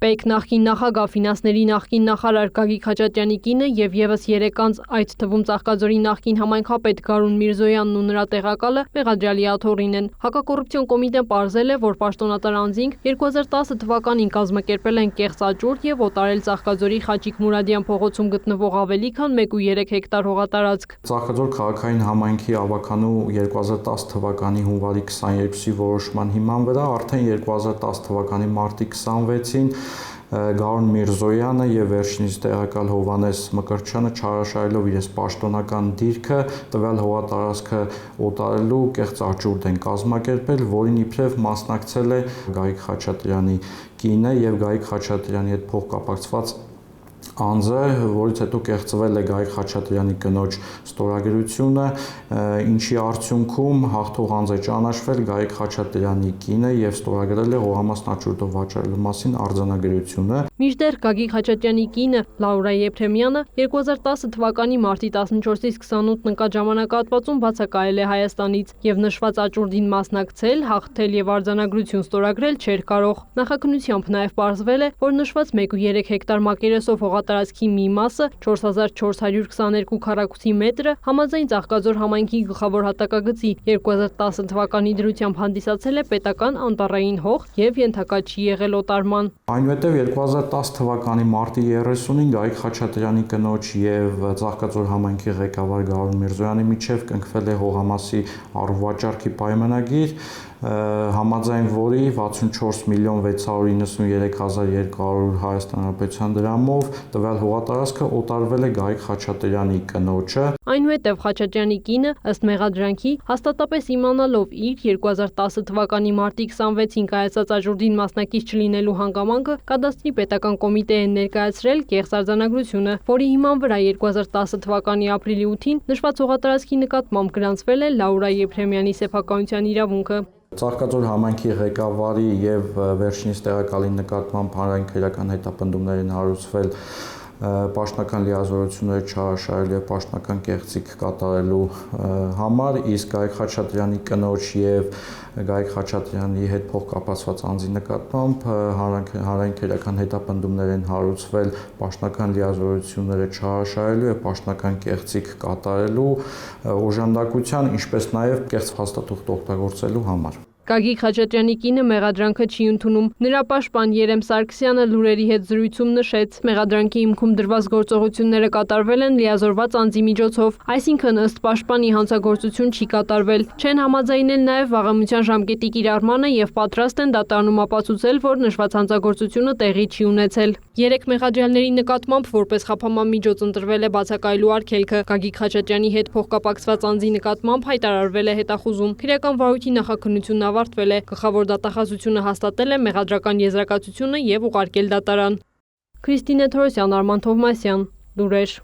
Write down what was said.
ՊԵԿ նախկին նախագահ, ֆինանսների նախկին նախարար Գագիկ Խաչատրյանի կինը և ևս 3 անձ, այդ թվում Ծաղկաձորի նախկին համայնքապետ Գարուն Միրզոյանն ու նրա տեղակալը մեղադրյալի աթոռին են։ Հակակոռուպցիոն կոմիտեն պարզել է, որ պաշտոնատար անձինք 2010 թվականին կազմակերպել են կեղծ աճուրդ և օտարել Ծաղկաձորի Խաչիկ Մուրադյան փողոցում գտնվող ավելի քան 1,3 հեկտար հողատարածք։ Ծաղկաձոր քաղաքային համայնքի ավականու 2010 թվականի հունվարի 22-ի որոշման հիման վրա արդեն 2010 թվականի մարտի 26-ին Գարուն Միրզոյանը և վերջինիս տեղակալ Հովհաննես Մկրտչյանը չարաշահելով իրենց պաշտոնական դիրքը տվյալ հողատարածքը օտարելու կեղծ աճուրդ են կազմակերպել, որին իբրև մասնակցել է Գագիկ Խաչատրյանի կինը և Գագիկ Խաչատրյանի հետ փոխկապակցված անձը, որից հետո կեղծվել է Գագիկ Խաչատրյանի կնոջ ստորագրությունը, ինչի արդյունքում հաղթող անձ է ճանաչվել Գագիկ Խաչատրյանի կինը և ստորագրել է հողամասն աճուրդով վաճառելու մասին արձանագրությունը։ Մինչդեռ Գագիկ Խաչատրյանի կինը Լաուրա Եփրեմյանը 2010 թվականի մարտի 14-ից 28 ընկած ժամանակահատվածում բացակայել է Հայաստանից և նշված աճուրդին մասնակցել, հաղթել և արձանագրություն ստորագրել չէր կարող։ Նախաքննությամբ նաև պարզվել է, որ նշված 1,3 հեկտար մակերեսով հողատարածքի մի մասը 4422 քառակուսի մետրը համաձայն Ծաղկաձոր համայնքի գլխավոր հատակագծի 2010 թվականի դրությամբ հանդիսացել է պետական անտառային հող և ենթակա չի եղել օտարման։ Այնուհետև 2010 թվականի մարտի 30-ին Գագիկ Խաչատրյանի կնոջ և Ծաղկաձոր համայնքի ղեկավար Գարուն Միրզոյանի միջև կնքվել է հողամասի առուվաճառքի պայմանագիր, համաձայն որի 64 միլիոն 693 հազար 200 Հայաստանի Հանրապետության դրամով տվյալ հողատարածքը օտարվել է Գագիկ Խաչատրյանի կնոջը։ Այնուհետև Խաչատրյանի կինը, ըստ մեղադրանքի, հաստատապես իմանալով իր 2010 թվականի մարտի 26-ին կայացած աճուրդին մասնակից չլինելու հանգամանքը կադաստրի պետական կոմիտե են ներկայացրել կեղծ արձանագրությունը, որի հիման վրա 2010 թվականի ապրիլի 8-ին նշված հողատարածքի նկատմամբ գրանցվել է Լաուրա Եփրեմյանի սեփականության իրավունքը։ Ծաղկաձոր համայնքի ղեկավարի և վերջինիս տեղակալի նկատմամբ հանրային քրեական հետապնդումներ են հարուցվել պաշտոնական լիազորությունները չարաշահելու և պաշտոնական կեղծիք կատարելու համար, իսկ Գագիկ Խաչատրյանի կնոջ և Գագիկ Խաչատրյանի հետ փոխկապակցված անձի նկատմամբ հանրային քրեական հետապնդումներ են հարուցվել պաշտոնական լիազորությունները չարաշահելու և պաշտոնական կեղծիք կատարելու օժանդակության, ինչպես նաև կեղծ փաստաթուղթ օգտագործելու համար։ Գագիկ Խաչատրյանի կինը մեղադրանքը չի ընդունում։ Նրա պաշտպան Երեմ Սարգսյանը լուրերի հետ զրույցում նշեց. մեղադրանքի հիմքում դրված գործողությունները կատարվել են լիազորված անձի միջոցով, այսինքն ըստ պաշտպանի հանցագործություն չի կատարվել։ Չեն համաձայնել նաև վաղամության ժամկետի կիրառմանը և պատրաստ են դատարանում ապացուցել, որ նշված հանցագործությունը տեղի չի ունեցել։ 3 մեղադրյալների նկատմամբ որպես խափանման միջոց ընտրվել է բացակայելու արգելքը։ Գագիկ Խաչատրյանի հետ փոխկապակցված անձի նկատմամբ հայտարարվել է հետախուզում։ Քրեական վարույթի նախաքննությունն ավարտվել է։ Գլխավոր դատախազությունը հաստատել է մեղադրական եզրակացությունը և ուղարկել դատարան։ Քրիստինե Թորոսյան, Արման Թովմասյան, լուրեր։